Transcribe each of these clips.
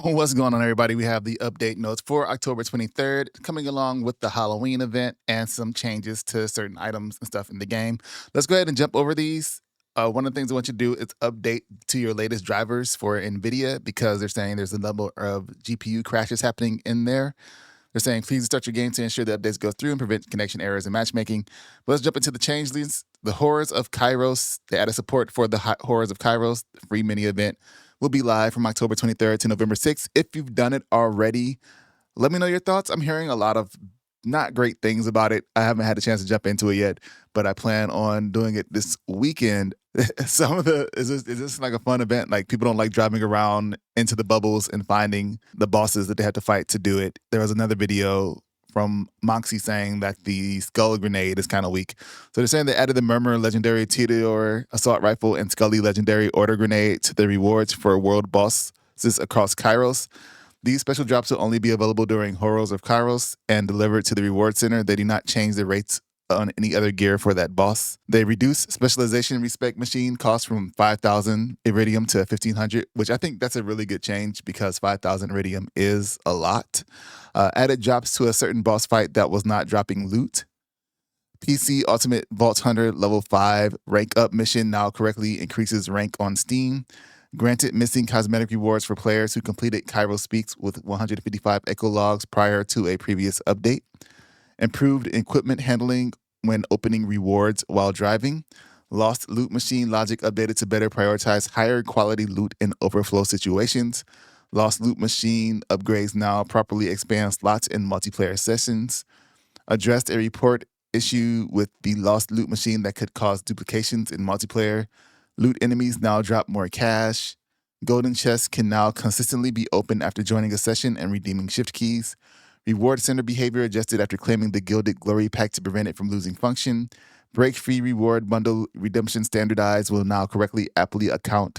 What's going on, everybody? We have the update notes for October 23rd, coming along with the Halloween event and some changes to certain items and stuff in the game. Let's go ahead and jump over these. One of the things I want you to do is update to your latest drivers for NVIDIA because they're saying there's a number of GPU crashes happening in there. They're saying please start your game to ensure the updates go through and prevent connection errors and matchmaking. But let's jump into the changelings. The Horrors of Kairos. They added support for the Horrors of Kairos, the free mini event. Will be live from October 23rd to November 6th. If you've done it already, let me know your thoughts. I'm hearing a lot of not great things about it. I haven't had a chance to jump into it yet, but I plan on doing it this weekend. Is this like a fun event? Like people don't like driving around into the bubbles and finding the bosses that they have to fight to do it. There was another video from Moxie saying that the Skull Grenade is kind of weak. So they're saying they added the Murmur Legendary Meteor Assault Rifle and Scully Legendary Order Grenade to the rewards for world bosses across Kairos. These special drops will only be available during Horrors of Kairos and delivered to the reward center. They do not change the rates on any other gear for that boss. They reduce specialization respec machine cost from 5,000 Iridium to 1,500, which I think that's a really good change because 5,000 Iridium is a lot. Added drops to a certain boss fight that was not dropping loot. PC Ultimate Vault Hunter Level 5 rank up mission now correctly increases rank on Steam. Granted missing cosmetic rewards for players who completed Kairos Speaks with 155 echo logs prior to a previous update. Improved equipment handling when opening rewards while driving. Lost loot machine logic updated to better prioritize higher quality loot in overflow situations. Lost loot machine upgrades now properly expand slots in multiplayer sessions. Addressed a report issue with the lost loot machine that could cause duplications in multiplayer. Loot enemies now drop more cash. Golden chests can now consistently be opened after joining a session and redeeming shift keys. Reward center behavior adjusted after claiming the Gilded Glory Pack to prevent it from losing function. Break-free reward bundle redemption standardized will now correctly apply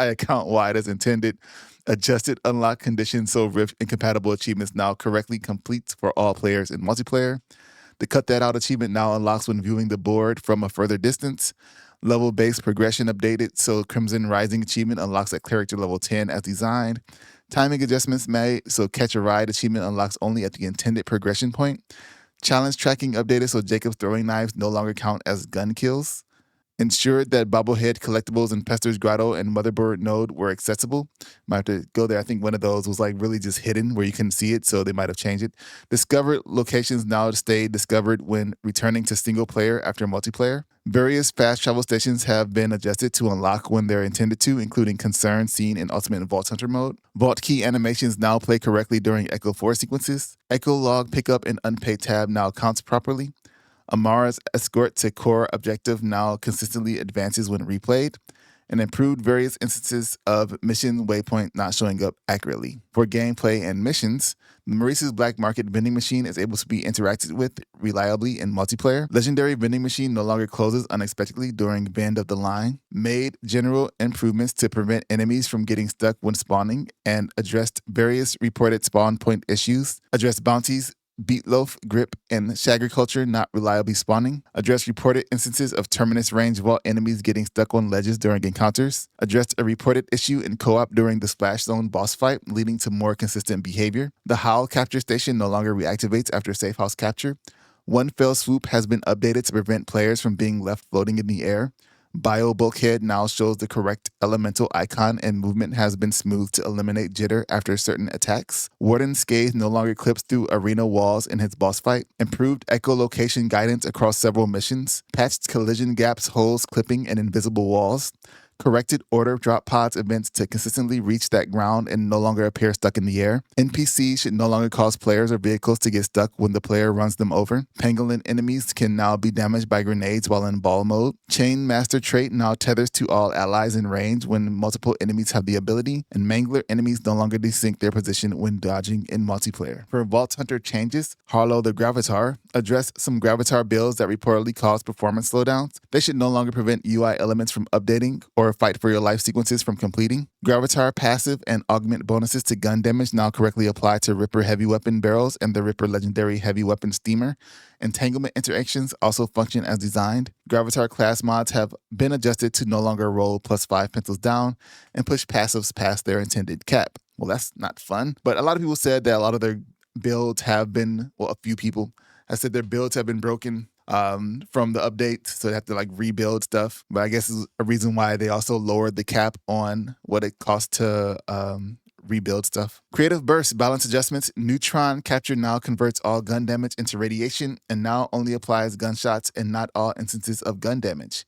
account-wide as intended. Adjusted unlock conditions so Rift incompatible achievements now correctly complete for all players in multiplayer. The Cut That Out achievement now unlocks when viewing the board from a further distance. Level-based progression updated so Crimson Rising achievement unlocks at character level 10 as designed. Timing adjustments made so Catch a Ride achievement unlocks only at the intended progression point. Challenge tracking updated so Jacob's throwing knives no longer count as gun kills. Ensured that Bobblehead collectibles in Pester's Grotto and Motherboard Node were accessible. Might have to go there. I think one of those was like really just hidden where you couldn't see it, so they might have changed it. Discovered locations now stay discovered when returning to single player after multiplayer. Various fast travel stations have been adjusted to unlock when they're intended to, including Concern seen in Ultimate Vault Hunter mode. Vault key animations now play correctly during Echo 4 sequences. Echo log pickup and unpaid tab now counts properly. Amara's escort to core objective now consistently advances when replayed, and improved various instances of mission waypoint not showing up accurately. For gameplay and missions, Maurice's Black Market vending machine is able to be interacted with reliably in multiplayer. Legendary vending machine no longer closes unexpectedly during bend of the line. Made general improvements to prevent enemies from getting stuck when spawning, and addressed various reported spawn point issues. Addressed bounties, Beatloaf, Grip, and Shagriculture not reliably spawning. Addressed reported instances of Terminus range vault enemies getting stuck on ledges during encounters. Addressed a reported issue in co-op during the Splash Zone boss fight, leading to more consistent behavior. The Howl capture station no longer reactivates after safe house capture. One fell swoop has been updated to prevent players from being left floating in the air. Bio Bulkhead now shows the correct elemental icon and movement has been smoothed to eliminate jitter after certain attacks. Warden Scathe no longer clips through arena walls in his boss fight. Improved echolocation guidance across several missions. Patched collision gaps, holes, clipping, and invisible walls. Corrected order drop pods events to consistently reach that ground and no longer appear stuck in the air. NPCs should no longer cause players or vehicles to get stuck when the player runs them over. Pangolin enemies can now be damaged by grenades while in ball mode. Chain Master trait now tethers to all allies in range when multiple enemies have the ability. And Mangler enemies no longer desync their position when dodging in multiplayer. For Vault Hunter changes, Harlow the Gravitar addressed some Gravitar builds that reportedly caused performance slowdowns. They should no longer prevent UI elements from updating or or fight for your life sequences from completing. Gravitar passive and augment bonuses to gun damage now correctly apply to Ripper heavy weapon barrels and the Ripper legendary heavy weapon steamer. Entanglement interactions also function as designed. Gravitar class mods have been adjusted to no longer roll +5 pencils down and push passives past their intended cap. Well, that's not fun. But a lot of people said that a lot of their builds have been, well, a few people have said their builds have been broken from the update, so they have to like rebuild stuff. But I guess is a reason why they also lowered the cap on what it costs to rebuild stuff. Creative burst balance adjustments. Neutron capture now converts all gun damage into radiation and now only applies gunshots and not all instances of gun damage.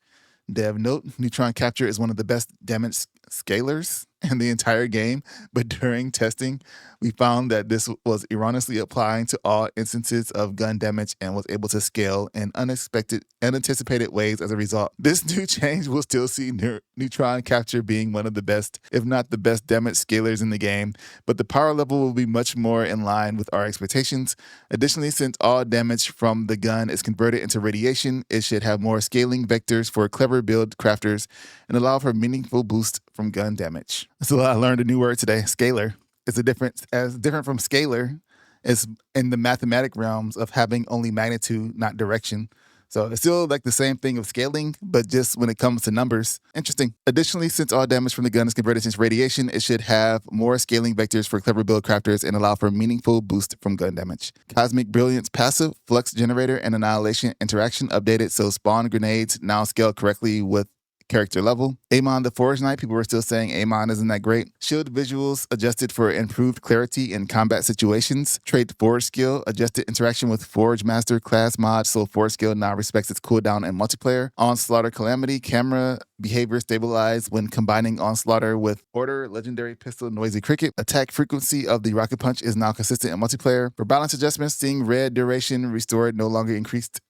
Dev note, neutron capture is one of the best damage scalers in the entire game, but during testing, we found that this was erroneously applying to all instances of gun damage and was able to scale in unanticipated ways as a result. This new change will still see neutron capture being one of the best, if not the best damage scalers in the game, but the power level will be much more in line with our expectations. Additionally, since all damage from the gun is converted into radiation, it should have more scaling vectors for clever build crafters and allow for meaningful boost from gun damage. So I learned a new word today, scalar. It's different from scalar. It's in the mathematic realms of having only magnitude, not direction. So it's still like the same thing of scaling, but just when it comes to numbers. Interesting. Additionally, since all damage from the gun is converted into radiation, it should have more scaling vectors for clever build crafters and allow for meaningful boost from gun damage. Cosmic Brilliance passive, flux generator, and annihilation interaction updated so spawn grenades now scale correctly with character level. Amon the Forge Knight, people were still saying Amon isn't that great. Shield visuals adjusted for improved clarity in combat situations. Trait Forge skill, adjusted interaction with Forge Master class mod, so Forge skill now respects its cooldown in multiplayer. Onslaughter Calamity, camera behavior stabilized when combining Onslaughter with Order, Legendary Pistol, Noisy Cricket. Attack frequency of the Rocket Punch is now consistent in multiplayer. For balance adjustments, seeing red duration restored no longer increases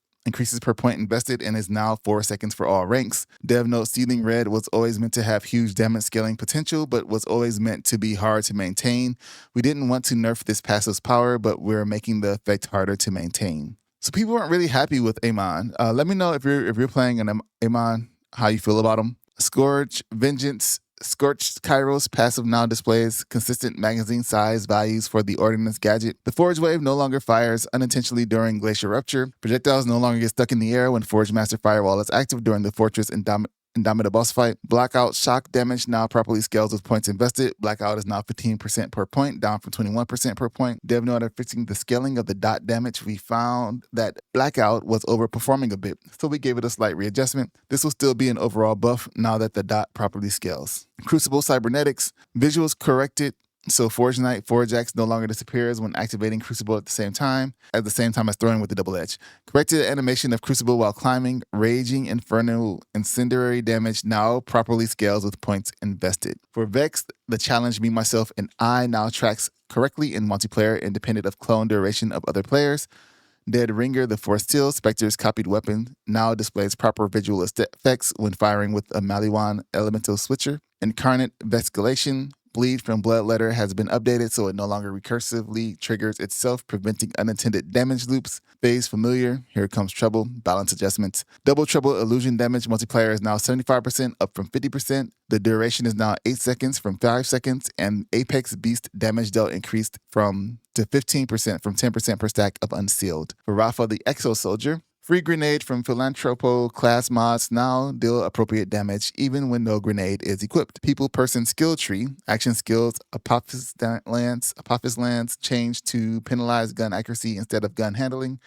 per point invested and is now 4 seconds for all ranks. Dev note, Sealing Red was always meant to have huge damage scaling potential, but was always meant to be hard to maintain. We didn't want to nerf this passive's power, but we're making the effect harder to maintain. So people weren't really happy with Amon. Let me know if you're playing an Amon, how you feel about him. Scourge, Vengeance, Scorched Kairos passive now displays consistent magazine size values for the Ordnance gadget. The Forge Wave no longer fires unintentionally during Glacier Rupture. Projectiles no longer get stuck in the air when Forge Master Firewall is active during the Fortress Indomita boss fight. Blackout shock damage now properly scales with points invested. Blackout is now 15% per point, down from 21% per point. Dev note, after fixing the scaling of the dot damage, we found that Blackout was overperforming a bit, so we gave it a slight readjustment. This will still be an overall buff now that the dot properly scales. Crucible Cybernetics, visuals corrected, so Forge Knight, Forge Axe no longer disappears when activating Crucible at the same time as throwing with the double edge. Corrected animation of Crucible while climbing. Raging Inferno incendiary damage now properly scales with points invested. For Vex, the challenge Me, Myself, and I now tracks correctly in multiplayer independent of clone duration of other players. Dead Ringer, the Force Steel, Spectre's copied weapon, now displays proper visual effects when firing with a Maliwan Elemental Switcher. Incarnate Vescalation, Bleed from Bloodletter has been updated so it no longer recursively triggers itself, preventing unintended damage loops. Phase Familiar, Here Comes Trouble, balance adjustments. Double Trouble illusion damage multiplier is now 75%, up from 50%. The duration is now 8 seconds from 5 seconds, and Apex Beast damage dealt increased to 15% from 10% per stack of unsealed. For Rafa the Exo Soldier, free grenade from Philanthropo class mods now deal appropriate damage even when no grenade is equipped. People person skill tree, action skills, Apophis Lance changed to penalize gun accuracy instead of gun handling,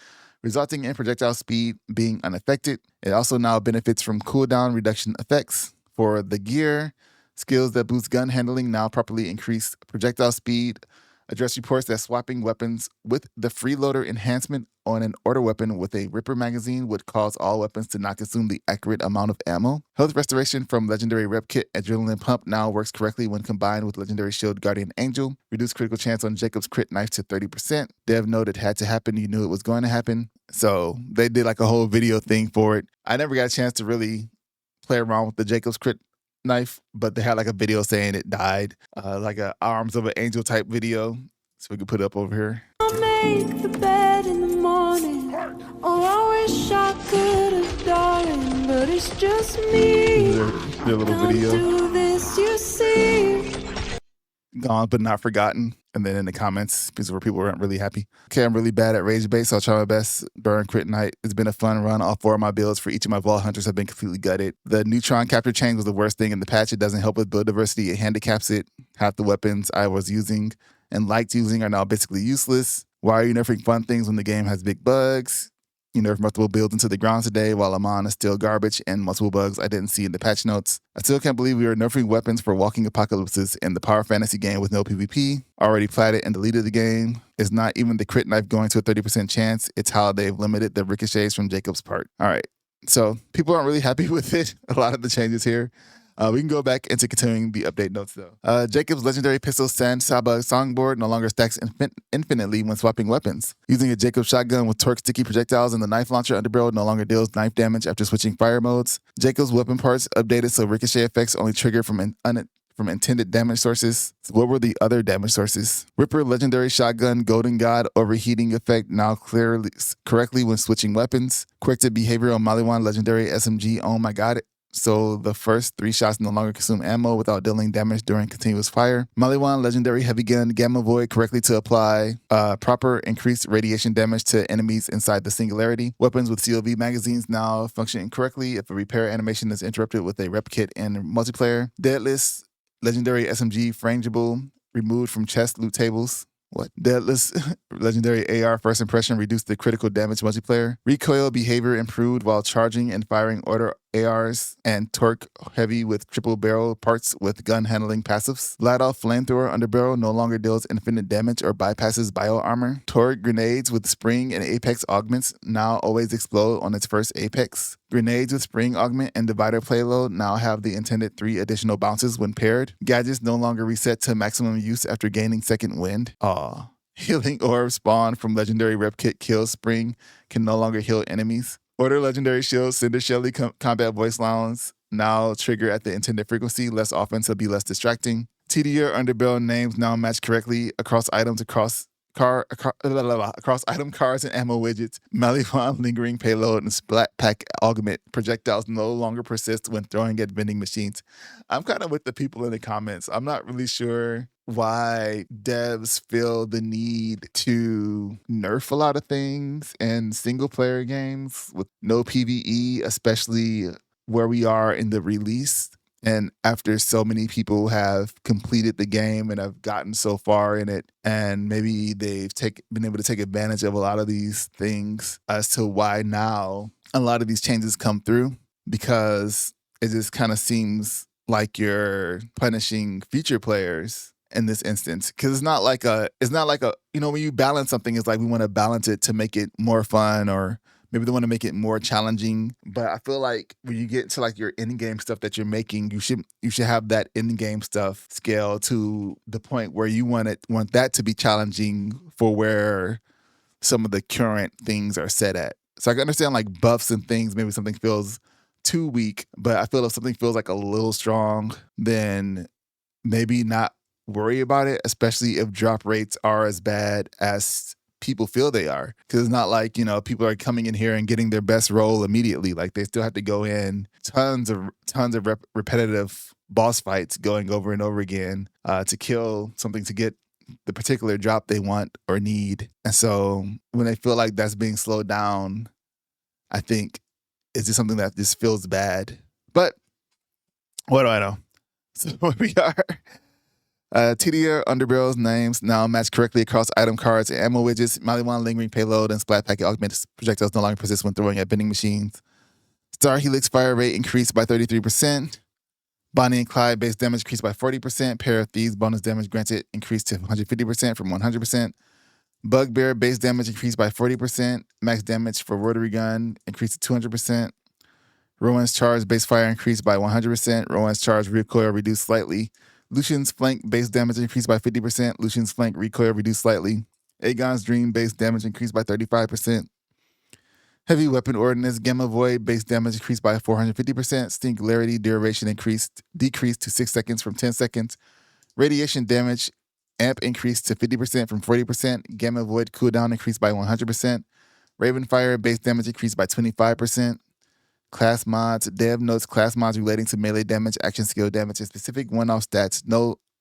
resulting in projectile speed being unaffected. It also now benefits from cooldown reduction effects. For the gear, skills that boost gun handling now properly increase projectile speed. Address reports that swapping weapons with the freeloader enhancement on an order weapon with a Ripper magazine would cause all weapons to not consume the accurate amount of ammo. Health restoration from Legendary Rep Kit Adrenaline Pump now works correctly when combined with Legendary Shield Guardian Angel. Reduced critical chance on Jacob's crit knife to 30%. Dev noted it had to happen. You knew it was going to happen. So they did like a whole video thing for it. I never got a chance to really play around with the Jacob's crit knife, but they had like a video saying it died, like a Arms of an Angel type video, so we could put it up over here. I'll make the bed in the morning. Oh, I wish I could have, darling, but it's just me. Their little Come video. through this, you see. Gone but not forgotten. And then in the comments, people weren't really happy. Okay, I'm really bad at rage bait, so I'll try my best during crit night. It's been a fun run. All 4 of my builds for each of my vault hunters have been completely gutted. The neutron capture change was the worst thing in the patch. It doesn't help with build diversity. It handicaps it. Half the weapons I was using and liked using are now basically useless. Why are you nerfing fun things when the game has big bugs? You nerfed multiple builds into the ground today, while Amon is still garbage and multiple bugs I didn't see in the patch notes. I still can't believe we are nerfing weapons for walking apocalypses in the power fantasy game with no PvP. Already platted and deleted the game. It's not even the crit knife going to a 30% chance. It's how they've limited the ricochets from Jacob's part. All right, so people aren't really happy with it. A lot of the changes here. We can go back into continuing the update notes though. Jacob's legendary pistol San Saba songboard no longer stacks infinitely when swapping weapons. Using a Jacob shotgun with torque sticky projectiles and the knife launcher underbarrel no longer deals knife damage after switching fire modes. Jacob's weapon parts updated so ricochet effects only trigger from intended damage sources. What were the other damage sources? Ripper legendary shotgun golden god overheating effect now correctly when switching weapons. Corrected behavior on Maliwan legendary SMG. Oh my god. So the first 3 shots no longer consume ammo without dealing damage during continuous fire. Maliwan legendary heavy gun gamma void correctly to apply proper increased radiation damage to enemies inside the singularity. Weapons with COV magazines now function incorrectly if a repair animation is interrupted with a rep kit in multiplayer. Deadless legendary SMG frangible removed from chest loot tables. What? Deadless legendary AR first impression reduced the critical damage multiplayer. Recoil behavior improved while charging and firing order ARs and torque heavy with triple barrel parts with gun handling passives. Ladoff flamethrower underbarrel no longer deals infinite damage or bypasses bio armor. Torque grenades with spring and apex augments now always explode on its first apex. Grenades with spring augment and divider payload now have the intended 3 additional bounces when paired. Gadgets no longer reset to maximum use after gaining second wind. Aw. Healing orb spawn from legendary rep kit kill spring can no longer heal enemies. Order legendary shield Cinder Shelly combat voice lines now trigger at the intended frequency less often to be less distracting. TDR underbarrel names now match correctly across items across item cards and ammo widgets. Maliwan lingering payload and splat pack augment projectiles no longer persist when throwing at vending machines. I'm kind of with the people in the comments. I'm not really sure why devs feel the need to nerf a lot of things in single player games with no PvE, especially where we are in the release. And after so many people have completed the game and have gotten so far in it, and maybe they've been able to take advantage of a lot of these things as to why now a lot of these changes come through, because it just kind of seems like you're punishing future players in this instance. Because it's not like a, when you balance something, it's like we want to balance it to make it more fun, or maybe they want to make it more challenging. But I feel like when you get to like your in-game stuff that you're making, you should have that in-game stuff scale to the point where you want that to be challenging for where some of the current things are set at. So I can understand like buffs and things, maybe something feels too weak, but I feel if something feels like a little strong, then maybe not worry about it, especially if drop rates are as bad as people feel they are. Because it's not like, people are coming in here and getting their best roll immediately. Like they still have to go in tons of repetitive boss fights going over and over again to kill something to get the particular drop they want or need. And so when they feel like that's being slowed down, I think it's just something that just feels bad. But what do I know? So where we are. TDR underbarrels names now match correctly across item cards and ammo widgets. Maliwan lingering payload and splat packet augmented projectiles no longer persist when throwing at vending machines. Star Helix fire rate increased by 33%. Bonnie and Clyde base damage increased by 40%. Pair of Thieves bonus damage granted increased to 150% from 100%. Bugbear base damage increased by 40%. Max damage for rotary gun increased to 200%. Rowan's charge base fire increased by 100%. Rowan's charge recoil reduced slightly. Lucian's flank base damage increased by 50%. Lucian's flank recoil reduced slightly. Aegon's dream base damage increased by 35%. Heavy weapon ordnance gamma void base damage increased by 450%. Singularity duration decreased to 6 seconds from 10 seconds. Radiation damage amp increased to 50% from 40%. Gamma void cooldown increased by 100%. Ravenfire base damage increased by 25%. Class mods. Dev notes class mods relating to melee damage, action skill damage, and specific one-off stats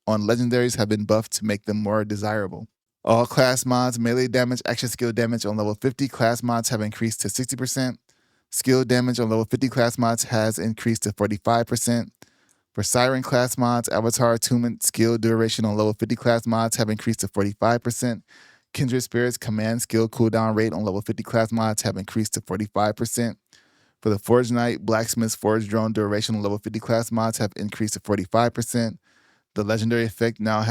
on legendaries have been buffed to make them more desirable. All class mods, melee damage, action skill damage on level 50 class mods have increased to 60%. Skill damage on level 50 class mods has increased to 45%. For Siren class mods, Avatar Attunement skill duration on level 50 class mods have increased to 45%. Kindred Spirits command skill cooldown rate on level 50 class mods have increased to 45%. For the Forge Knight, Blacksmith's Forge Drone duration on level 50 class mods have increased to 45%. The legendary effect now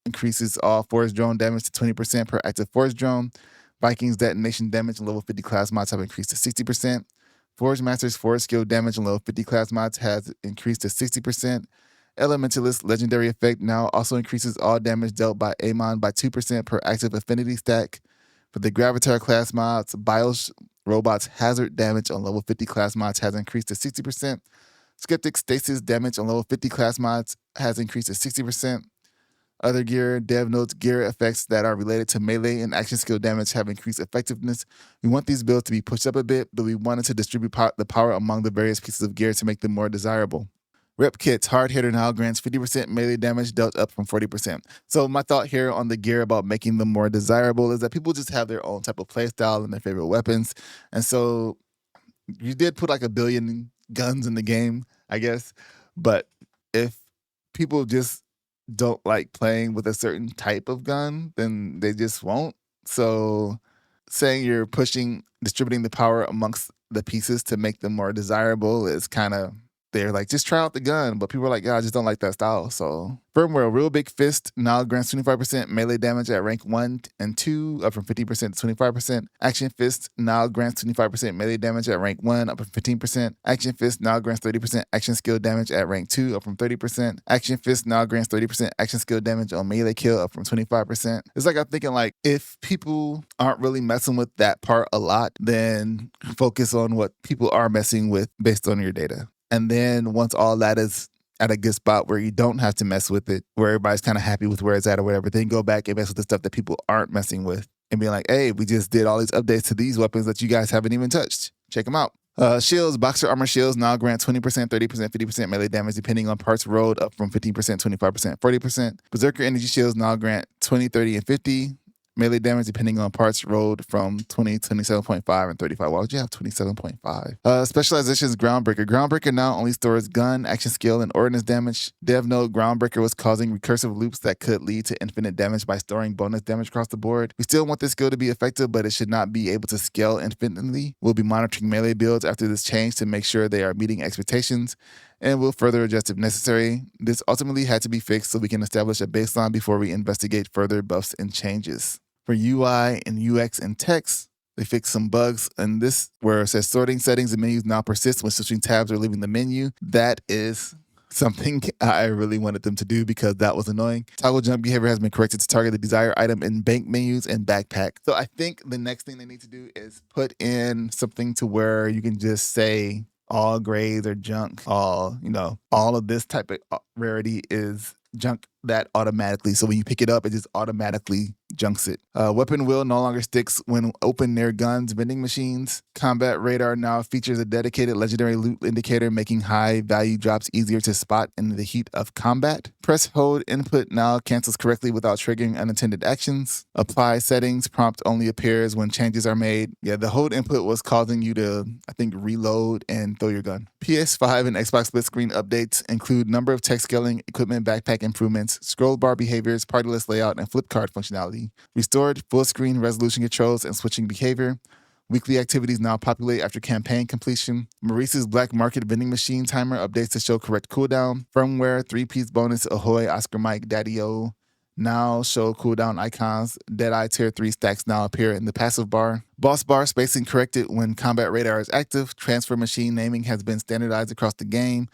increases all Forge Drone damage to 20% per active Forge Drone. Vikings detonation damage on level 50 class mods have increased to 60%. Forge Master's Forge skill damage on level 50 class mods has increased to 60%. Elementalist legendary effect now also increases all damage dealt by Amon by 2% per active affinity stack. For the Gravatar class mods, Bios Robot's hazard damage on level 50 class mods has increased to 60%. Skeptic Stasis damage on level 50 class mods has increased to 60%. Other gear, Dev notes gear effects that are related to melee and action skill damage have increased effectiveness. We want these builds to be pushed up a bit, but we wanted to distribute the power among the various pieces of gear to make them more desirable. Rep Kits, Hard Hitter now grants 50% melee damage dealt up from 40%. So my thought here on the gear about making them more desirable is that people just have their own type of playstyle and their favorite weapons. And so you did put like 1 billion guns in the game, I guess. But if people just don't like playing with a certain type of gun, then they just won't. So saying you're distributing the power amongst the pieces to make them more desirable is kind of, they're like, just try out the gun. But people are like, yeah, I just don't like that style. So firmware, Real Big Fist now grants 25% melee damage at rank 1 and 2, up from 50% to 25%. Action Fist now grants 25% melee damage at rank 1, up from 15%. Action Fist now grants 30% action skill damage at rank 2, up from 30%. Action Fist now grants 30% action skill damage on melee kill, up from 25%. It's like I'm thinking, like, if people aren't really messing with that part a lot, then focus on what people are messing with based on your data. And then once all that is at a good spot where you don't have to mess with it, where everybody's kind of happy with where it's at or whatever, then go back and mess with the stuff that people aren't messing with and be like, hey, we just did all these updates to these weapons that you guys haven't even touched. Check them out. Shields, Boxer Armor Shields now grant 20%, 30%, 50% melee damage depending on parts rolled, up from 15%, 25%, 40%. Berserker Energy Shields now grant 20, 30, and 50. Melee damage depending on parts rolled from 20, 27.5, and 35. Why would you have 27.5? Specializations, Groundbreaker. Groundbreaker now only stores gun, action skill, and ordnance damage. Dev note, Groundbreaker was causing recursive loops that could lead to infinite damage by storing bonus damage across the board. We still want this skill to be effective, but it should not be able to scale infinitely. We'll be monitoring melee builds after this change to make sure they are meeting expectations, and will further adjust if necessary. This ultimately had to be fixed so we can establish a baseline before we investigate further buffs and changes. For UI and UX and text, they fixed some bugs in this where it says sorting settings and menus now persist when switching tabs or leaving the menu. That is something I really wanted them to do because that was annoying. Toggle jump behavior has been corrected to target the desired item in bank menus and backpack. So I think the next thing they need to do is put in something to where you can just say all grades are junk, all of this type of rarity is junk, that automatically. So when you pick it up, it just automatically junks it. Weapon wheel no longer sticks when open near guns, vending machines. Combat radar now features a dedicated legendary loot indicator, making high value drops easier to spot in the heat of combat. Press hold input now cancels correctly without triggering unintended actions. Apply settings prompt only appears when changes are made. Yeah, the hold input was causing you to, I think, reload and throw your gun. PS5 and Xbox split screen updates include number of text scaling, equipment backpack improvements, scroll bar behaviors, party list layout, and flip card functionality. Restored full screen resolution controls and switching behavior. Weekly activities now populate after campaign completion. Maurice's Black Market vending machine timer updates to show correct cooldown. Firmware 3-piece bonus Ahoy, Oscar Mike, Daddy-O now show cooldown icons. Deadeye Tier 3 stacks now appear in the passive bar. Boss bar spacing corrected when combat radar is active. Transfer machine naming has been standardized across the game.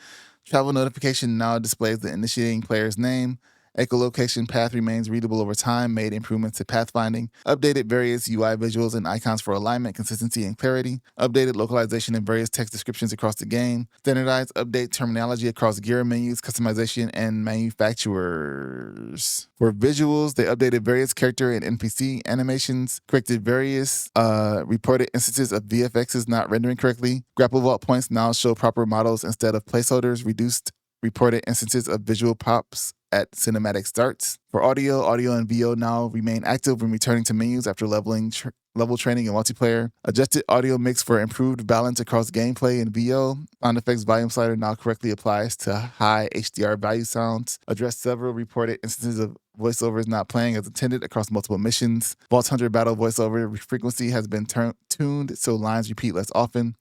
Travel notification now displays the initiating player's name. Echolocation path remains readable over time, made improvements to pathfinding, updated various UI visuals and icons for alignment, consistency, and clarity, updated localization and various text descriptions across the game, standardized update terminology across gear menus, customization, and manufacturers. For visuals, they updated various character and NPC animations, corrected various reported instances of VFXs not rendering correctly. Grapple vault points now show proper models instead of placeholders, reduced reported instances of visual pops at cinematic starts. For audio and VO now remain active when returning to menus after level training and multiplayer. Adjusted audio mix for improved balance across gameplay and VO. Sound effects volume slider now correctly applies to high HDR value sounds. Addressed several reported instances of voiceovers not playing as intended across multiple missions. Vault Hunter battle voiceover frequency has been tuned so lines repeat less often.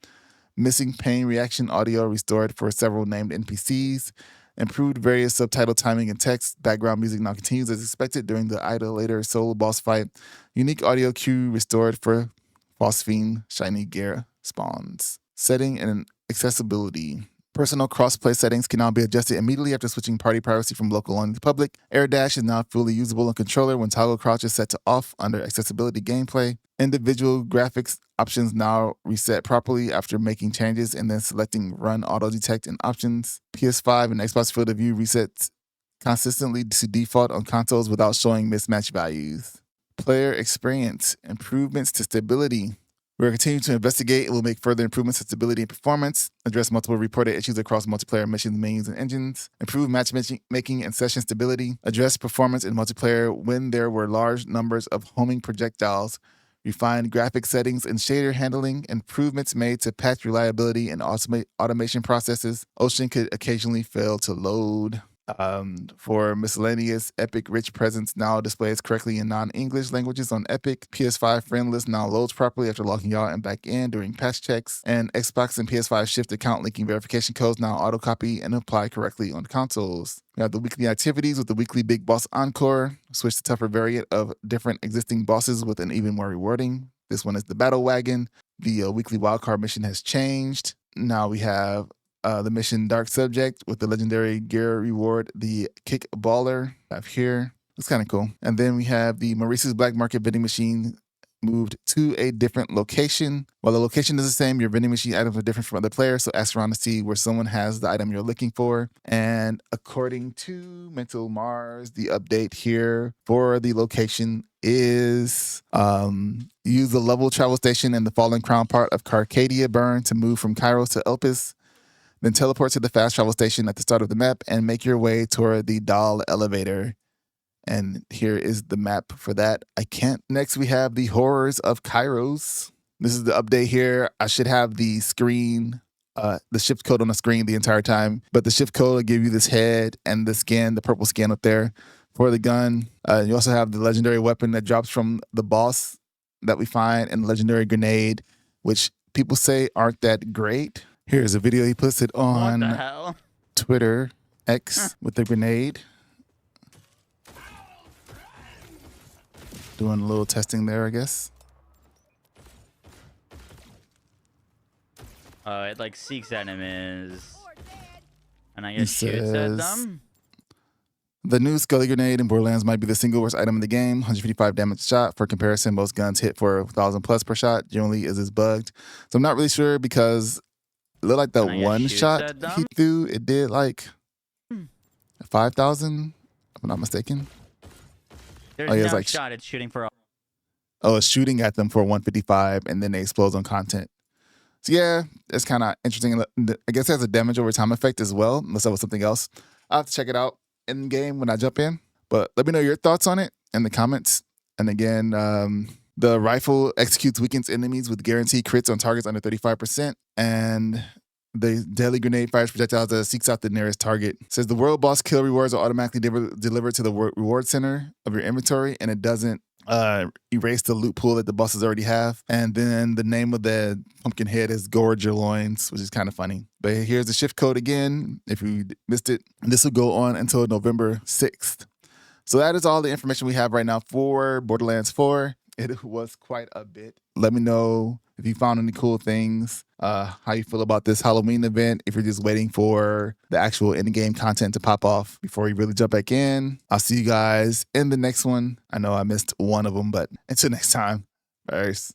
Missing pain reaction audio restored for several named NPCs. Improved various subtitle timing and text. Background music now continues as expected during the Idolator solo boss fight. Unique audio cue restored for Phosphine Shiny Gear spawns. Setting and accessibility. Personal crossplay settings can now be adjusted immediately after switching party privacy from local only to public. Air dash is now fully usable on controller when toggle crouch is set to off under accessibility gameplay. Individual graphics options now reset properly after making changes and then selecting run auto detect in options. PS5 and Xbox Field of View resets consistently to default on consoles without showing mismatch values. Player experience improvements to stability. We're continuing to investigate and will make further improvements to stability and performance, address multiple reported issues across multiplayer missions, menus, and engines, improve matchmaking and session stability, address performance in multiplayer when there were large numbers of homing projectiles, refined graphic settings and shader handling, improvements made to patch reliability and automation processes. Ocean could occasionally fail to load. For miscellaneous, Epic Rich Presence now displays correctly in non-English languages on Epic. PS5 friend list now loads properly after logging out and back in during patch checks. And Xbox and PS5 shift account linking verification codes now autocopy and apply correctly on consoles. We have the weekly activities with the weekly Big Boss Encore. Switch to tougher variant of different existing bosses with an even more rewarding. This one is the Battle Wagon. The weekly wildcard mission has changed. Now we have the mission Dark Subject with the legendary gear reward, the Kick Baller. I have here. It's kind of cool. And then we have the Maurice's Black Market vending machine moved to a different location. While the location is the same, your vending machine items are different from other players, so ask around to see where someone has the item you're looking for. And according to Mental Mars, the update here for the location is use the level travel station and the Fallen Crown part of Carcadia Burn to move from Kairos to Elpis. Then teleport to the fast travel station at the start of the map and make your way toward the Dahl elevator. And here is the map for that. I can't. Next, we have the Horrors of Kairos. This is the update here. I should have the screen, the shift code on the screen the entire time. But the shift code will give you this head and the skin, the purple skin up there for the gun. You also have the legendary weapon that drops from the boss that we find and the legendary grenade, which people say aren't that great. Here's a video. He puts it on Twitter, X, with the grenade. Doing a little testing there, I guess. It like seeks enemies. And I guess shoots at them. The new Scully grenade in Borderlands might be the single worst item in the game. 155 damage shot. For comparison, most guns hit for 1,000 plus per shot. Generally, is bugged. So I'm not really sure because it looked like the one shot he threw, it did like 5,000, if I'm not mistaken. There's no shot, it's shooting for... Oh, it's shooting at them for 155 and then they explode on content. So yeah, it's kind of interesting. I guess it has a damage over time effect as well, unless that was something else. I'll have to check it out in game when I jump in. But let me know your thoughts on it in the comments. And again, the rifle executes weakens enemies with guaranteed crits on targets under 35%. And the deadly grenade fires projectiles as it seeks out the nearest target. It says the world boss kill rewards are automatically delivered to the reward center of your inventory, and it doesn't erase the loot pool that the bosses already have. And then the name of the pumpkin head is Gorge Your Loins, which is kind of funny. But here's the shift code again, if you missed it. This will go on until November 6th. So that is all the information we have right now for Borderlands 4. It was quite a bit. Let me know if you found any cool things, how you feel about this Halloween event, if you're just waiting for the actual in-game content to pop off before you really jump back in. I'll see you guys in the next one. I know I missed one of them, but until next time, peace.